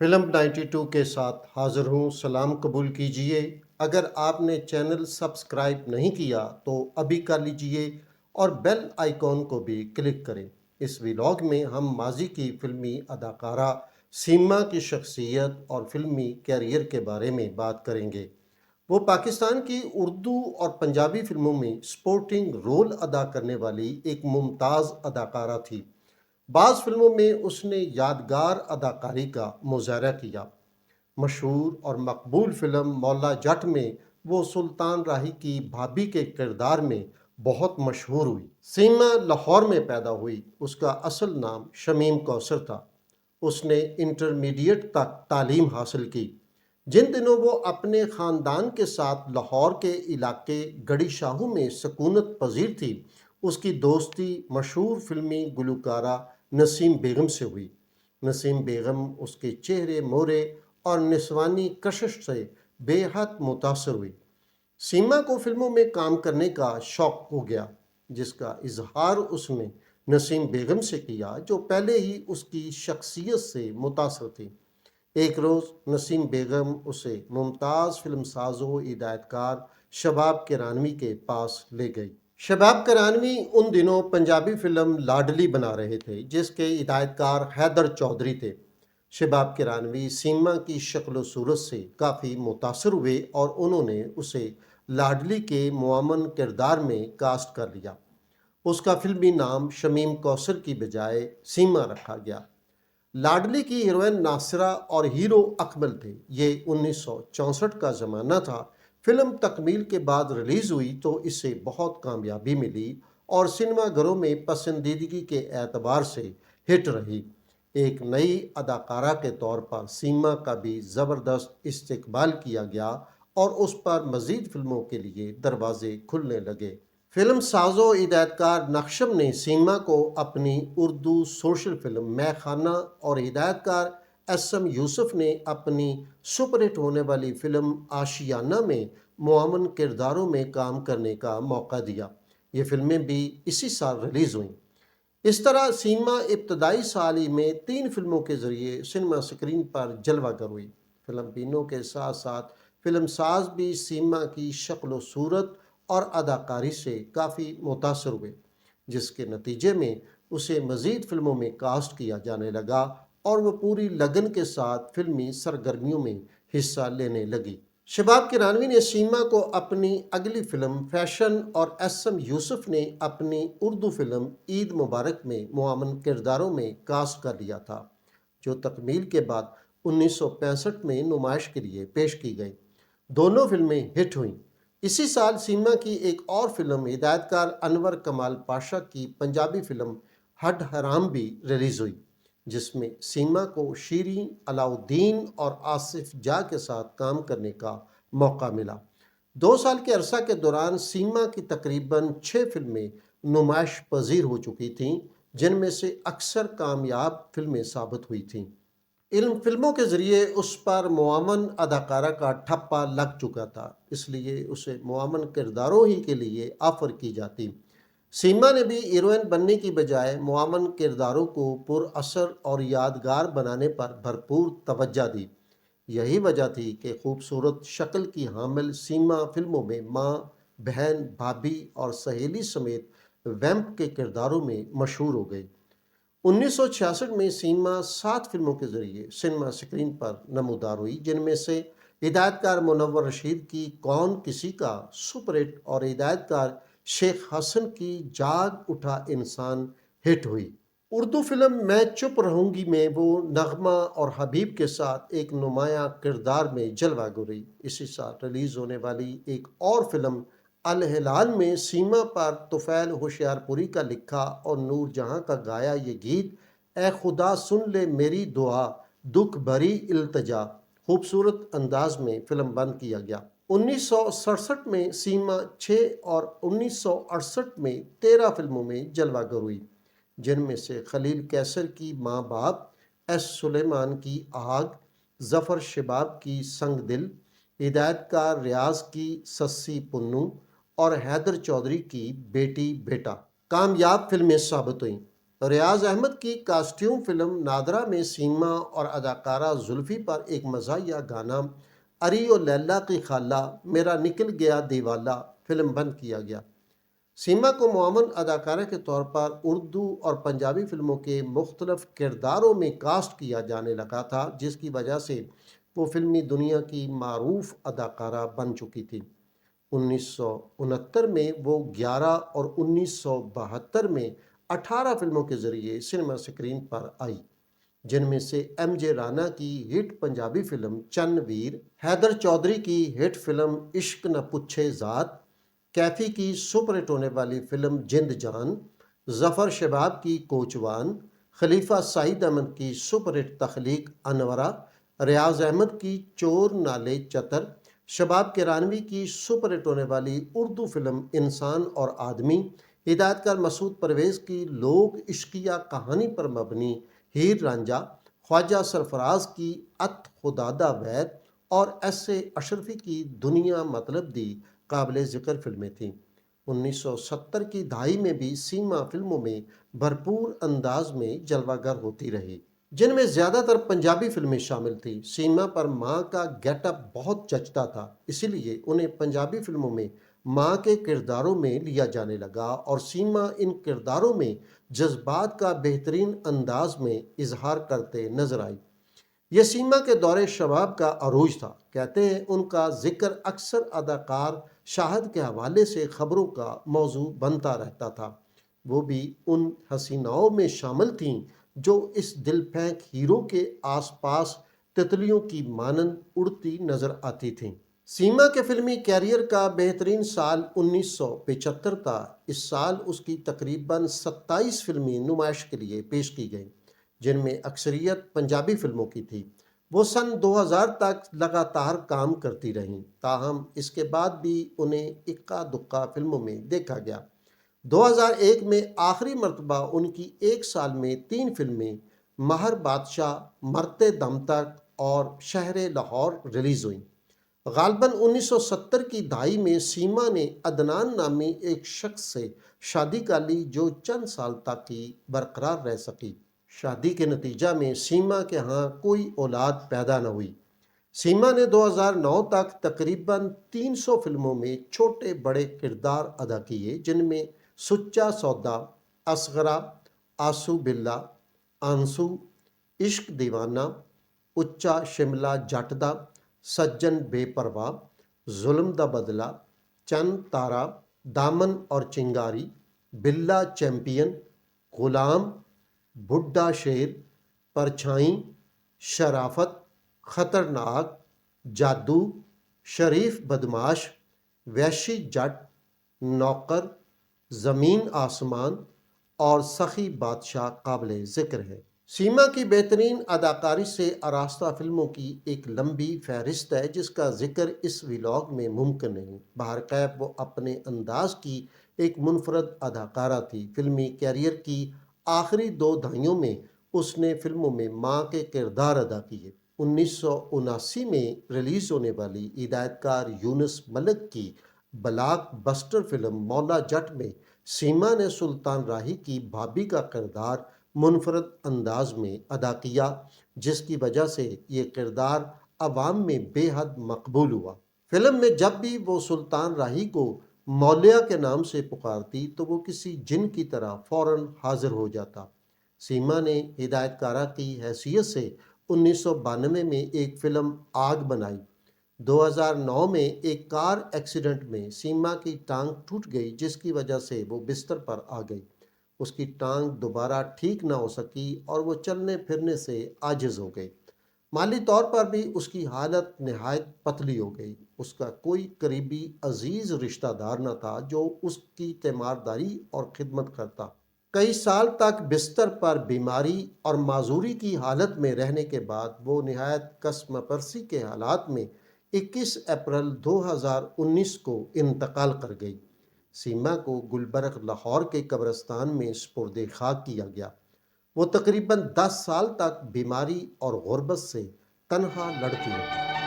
Film 92 کے ساتھ حاضر ہوں، سلام قبول کیجئے۔ اگر آپ نے چینل سبسکرائب نہیں کیا تو ابھی کر لیجئے اور بیل آئیکن کو بھی کلک کریں۔ اس ویلاگ میں ہم ماضی کی فلمی اداکارہ سیما کی شخصیت اور فلمی کیریئر کے بارے میں بات کریں گے۔ وہ پاکستان کی اردو اور پنجابی فلموں میں سپورٹنگ رول ادا کرنے والی ایک ممتاز اداکارہ تھی۔ بعض فلموں میں اس نے یادگار اداکاری کا مظاہرہ کیا۔ مشہور اور مقبول فلم مولا جٹ میں وہ سلطان راہی کی بھابھی کے کردار میں بہت مشہور ہوئی۔ سیما لاہور میں پیدا ہوئی۔ اس کا اصل نام شمیم کوثر تھا۔ اس نے انٹرمیڈیٹ تک تعلیم حاصل کی۔ جن دنوں وہ اپنے خاندان کے ساتھ لاہور کے علاقے گڑی شاہو میں سکونت پذیر تھی، اس کی دوستی مشہور فلمی گلوکارہ نسیم بیگم سے ہوئی۔ نسیم بیگم اس کے چہرے مورے اور نسوانی کشش سے بے حد متاثر ہوئی۔ سیما کو فلموں میں کام کرنے کا شوق ہو گیا، جس کا اظہار اس نے نسیم بیگم سے کیا، جو پہلے ہی اس کی شخصیت سے متاثر تھی۔ ایک روز نسیم بیگم اسے ممتاز فلم ساز و ہدایت کار شباب کرانوی کے پاس لے گئی۔ شباب کرانوی ان دنوں پنجابی فلم لاڈلی بنا رہے تھے، جس کے ہدایت کار حیدر چودھری تھے۔ شباب کرانوی سیما کی شکل و صورت سے کافی متاثر ہوئے اور انہوں نے اسے لاڈلی کے معاون کردار میں کاسٹ کر لیا۔ اس کا فلمی نام شمیم کوثر کی بجائے سیما رکھا گیا۔ لاڈلی کی ہیروئن ناصرہ اور ہیرو اکمل تھے۔ یہ 1964 کا زمانہ تھا۔ فلم تکمیل کے بعد ریلیز ہوئی تو اسے بہت کامیابی ملی اور سنیما گھروں میں پسندیدگی کے اعتبار سے ہٹ رہی۔ ایک نئی اداکارہ کے طور پر سیما کا بھی زبردست استقبال کیا گیا اور اس پر مزید فلموں کے لیے دروازے کھلنے لگے۔ فلم ساز و ہدایت کار نقشم نے سیما کو اپنی اردو سوشل فلم میں خانہ اور ہدایت کار ایس ایم یوسف نے اپنی سپر ہٹ ہونے والی فلم آشیانہ میں معاون کرداروں میں کام کرنے کا موقع دیا۔ یہ فلمیں بھی اسی سال ریلیز ہوئیں۔ اس طرح سیما ابتدائی سال ہی میں 3 فلموں کے ذریعے سنیما سکرین پر جلوہ گر ہوئی۔ فلم بینوں کے ساتھ ساتھ فلم ساز بھی سیما کی شکل و صورت اور اداکاری سے کافی متاثر ہوئے، جس کے نتیجے میں اسے مزید فلموں میں کاسٹ کیا جانے لگا اور وہ پوری لگن کے ساتھ فلمی سرگرمیوں میں حصہ لینے لگی۔ شباب کرانوی نے سیما کو اپنی اگلی فلم فیشن اور ایس ایم یوسف نے اپنی اردو فلم عید مبارک میں معاون کرداروں میں کاسٹ کر لیا تھا، جو تکمیل کے بعد 1965 میں نمائش کے لیے پیش کی گئی۔ دونوں فلمیں ہٹ ہوئیں۔ اسی سال سیما کی ایک اور فلم ہدایت کار انور کمال پاشا کی پنجابی فلم ہڈ حرام بھی ریلیز ہوئی، جس میں سیما کو شیریں، علاؤالدین اور آصف جاہ کے ساتھ کام کرنے کا موقع ملا۔ 2 سال کے عرصہ کے دوران سیما کی تقریباً 6 فلمیں نمائش پذیر ہو چکی تھیں، جن میں سے اکثر کامیاب فلمیں ثابت ہوئی تھیں۔ ان فلموں کے ذریعے اس پر معاون اداکارہ کا ٹھپا لگ چکا تھا، اس لیے اسے معاون کرداروں ہی کے لیے آفر کی جاتی۔ سیما نے بھی ہیروئن بننے کی بجائے معاون کرداروں کو پر اثر اور یادگار بنانے پر بھرپور توجہ دی۔ یہی وجہ تھی کہ خوبصورت شکل کی حامل سیما فلموں میں ماں، بہن، بھابھی اور سہیلی سمیت ویمپ کے کرداروں میں مشہور ہو گئی۔ 1966 میں سیما 7 فلموں کے ذریعے سنیما سکرین پر نمودار ہوئی، جن میں سے ہدایت کار منور رشید کی کون کسی کا سپر ہٹ اور ہدایت کار شیخ حسن کی جاگ اٹھا انسان ہٹ ہوئی۔ اردو فلم میں چپ رہوں گی میں وہ نغمہ اور حبیب کے ساتھ ایک نمایاں کردار میں جلوہ گری۔ اسی سال ریلیز ہونے والی ایک اور فلم الہلال میں سیما پر طفیل ہوشیار پوری کا لکھا اور نور جہاں کا گایا یہ گیت اے خدا سن لے میری دعا دکھ بھری التجا خوبصورت انداز میں فلم بند کیا گیا۔ 1967 میں سیما 6 اور 1968 میں 13 فلموں میں جلوہ گر ہوئی، جن میں سے خلیل کیسر کی ماں باپ، ایس سلیمان کی آگ، ظفر شباب کی سنگ دل، ہدایت کار ریاض کی سسی پنو اور حیدر چودھری کی بیٹی بیٹا کامیاب فلمیں ثابت ہوئیں۔ ریاض احمد کی کاسٹیوم فلم نادرہ میں سیما اور اداکارہ زلفی پر ایک مزاحیہ گانا اری و لیلا کی خالہ میرا نکل گیا دیوالا فلم بند کیا گیا۔ سیما کو معاون اداکارہ کے طور پر اردو اور پنجابی فلموں کے مختلف کرداروں میں کاسٹ کیا جانے لگا تھا، جس کی وجہ سے وہ فلمی دنیا کی معروف اداکارہ بن چکی تھی۔ 1969 میں وہ 11 اور 1972 میں 18 فلموں کے ذریعے سنیما سکرین پر آئی، جن میں سے ایم جے رانا کی ہٹ پنجابی فلم چن ویر، حیدر چودھری کی ہٹ فلم عشق نہ پوچھے ذات، کیفی کی سپر ہٹ ہونے والی فلم جند جان، ظفر شباب کی کوچوان، خلیفہ سعید احمد کی سپر ہٹ تخلیق انورا، ریاض احمد کی چور نالے چتر، شباب کرانوی کی سپر ہٹ ہونے والی اردو فلم انسان اور آدمی، ہدایت کار مسعود پرویز کی لوک عشقیہ کہانی پر مبنی ہیر رانجھا، خواجہ سرفراز کی ات خدادہ وید اور ایس اے اشرفی کی دنیا مطلب دی قابل ذکر فلمیں تھیں۔ 1970 کی دہائی میں بھی سیما فلموں میں بھرپور انداز میں جلوہ گر ہوتی رہی، جن میں زیادہ تر پنجابی فلمیں شامل تھیں۔ سیما پر ماں کا گیٹ اپ بہت جچتا تھا، اسی لیے انہیں پنجابی فلموں میں ماں کے کرداروں میں لیا جانے لگا اور سیما ان کرداروں میں جذبات کا بہترین انداز میں اظہار کرتے نظر آئی۔ یہ سیما کے دور شباب کا عروج تھا۔ کہتے ہیں ان کا ذکر اکثر اداکار شاہد کے حوالے سے خبروں کا موضوع بنتا رہتا تھا۔ وہ بھی ان حسیناؤں میں شامل تھیں جو اس دل پھینک ہیرو کے آس پاس تتلیوں کی مانند اڑتی نظر آتی تھیں۔ سیما کے فلمی کیریئر کا بہترین سال 1975 تھا۔ اس سال اس کی تقریباً 27 فلمیں نمائش کے لیے پیش کی گئیں، جن میں اکثریت پنجابی فلموں کی تھی۔ وہ سن 2000 تک لگاتار کام کرتی رہیں، تاہم اس کے بعد بھی انہیں اکا دکا فلموں میں دیکھا گیا۔ 2001 میں آخری مرتبہ ان کی ایک سال میں 3 فلمیں مہر بادشاہ، مرتے دم تک اور شہر لاہور ریلیز ہوئیں۔ غالباً 1970 کی دہائی میں سیما نے عدنان نامی ایک شخص سے شادی کر لی جو چند سال تک ہی برقرار رہ سکی۔ شادی کے نتیجہ میں سیما کے ہاں کوئی اولاد پیدا نہ ہوئی۔ سیما نے 2009 تک تقریباً 300 فلموں میں چھوٹے بڑے کردار ادا کیے، جن میں سچا سودا، اصغرا، آسو بلا، آنسو، عشق دیوانہ، اچا شملہ جٹ دا، سجن بے پرواہ، ظلم دا بدلہ، چند تارا، دامن اور چنگاری، بلا چیمپئن، غلام، بڈھا شیر، پرچھائیں، شرافت، خطرناک، جادو، شریف بدماش، وحشی جٹ، نوکر، زمین آسمان اور سخی بادشاہ قابل ذکر ہے۔ سیما کی بہترین اداکاری سے آراستہ فلموں کی ایک لمبی فہرست ہے، جس کا ذکر اس ولاگ میں ممکن نہیں۔ بہرکیف وہ اپنے انداز کی ایک منفرد اداکارہ تھی۔ فلمی کیریئر کی آخری 2 دہائیوں میں اس نے فلموں میں ماں کے کردار ادا کیے۔ 1979 میں ریلیز ہونے والی ہدایت کار یونس ملک کی بلاک بسٹر فلم مولا جٹ میں سیما نے سلطان راہی کی بھابھی کا کردار منفرد انداز میں ادا کیا، جس کی وجہ سے یہ کردار عوام میں بے حد مقبول ہوا۔ فلم میں جب بھی وہ سلطان راہی کو مولیہ کے نام سے پکارتی تو وہ کسی جن کی طرح فوراً حاضر ہو جاتا۔ سیما نے ہدایت کارہ کی حیثیت سے 1992 میں ایک فلم آگ بنائی۔ 2009 میں ایک کار ایکسیڈنٹ میں سیما کی ٹانگ ٹوٹ گئی، جس کی وجہ سے وہ بستر پر آ گئی۔ اس کی ٹانگ دوبارہ ٹھیک نہ ہو سکی اور وہ چلنے پھرنے سے عاجز ہو گئی۔ مالی طور پر بھی اس کی حالت نہایت پتلی ہو گئی۔ اس کا کوئی قریبی عزیز رشتہ دار نہ تھا جو اس کی تیمارداری اور خدمت کرتا۔ کئی سال تک بستر پر بیماری اور معذوری کی حالت میں رہنے کے بعد وہ نہایت کسمہ پرسی کے حالات میں 21 اپریل 2019 کو انتقال کر گئی۔ سیما کو گلبرگ لاہور کے قبرستان میں سپرد خاک کیا گیا۔ وہ تقریباً 10 سال تک بیماری اور غربت سے تنہا لڑتی رہی۔